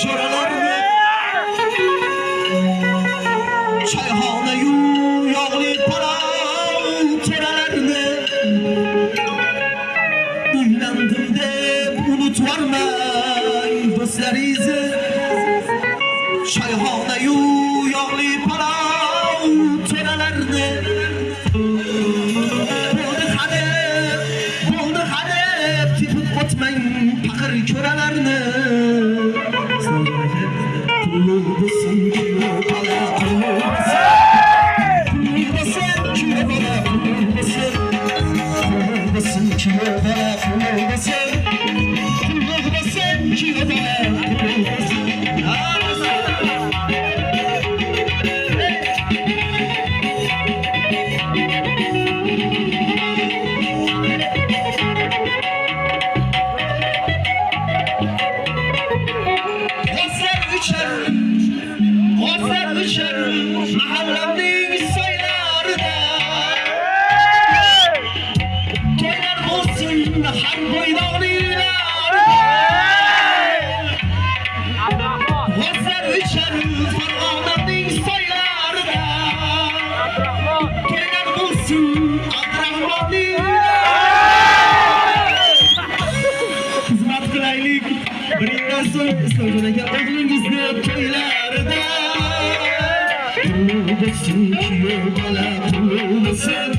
sho'ralarni choyxona-yu yog'li palov teralarni uylandim deb unutvormang do'stlaringizni choyxona-yu yog'li palov teralarni bo'ldi hadeb tepib o'tmang faqir ko'ralarni pulli bo'lsin kuyov bola pulli bo'lsin kuyov bola pulli bo'lsin kuyov bola pulli bo'lsin kuyov bola pulli bo'lsin mahallamning soylarida to'ylar bo'lsin har bo'ydoqlilarda g'ozlar uchar Farg'onaning soylarida to'ylar bo'lsin Abdurahmonning xizmat qilaylik biringdan so'ng Islomjon aka o'g'lingizni to'ylarida Pullusun kuyov bola pullusun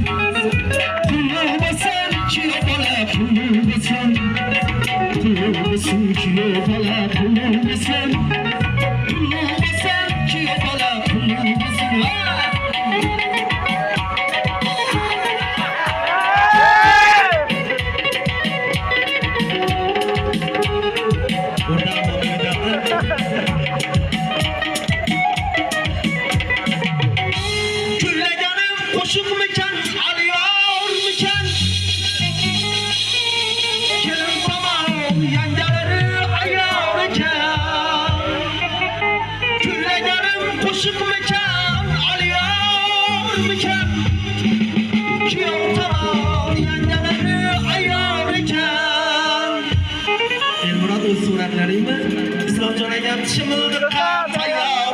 kuyov bola pullusun kuyov bola pullusun kuyov bola pullusun Qo'shiqmikan, aliyormikan kelin tomon yangalari ayyor ekan kuylaganim qo'shiqmikan, aliyormikan kuyov tomon yangalari ayyor ekan Elmurod o'z suratlaringmi Islomjon akam shimildiqqa tayyor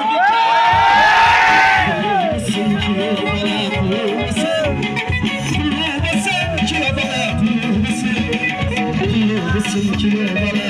Kim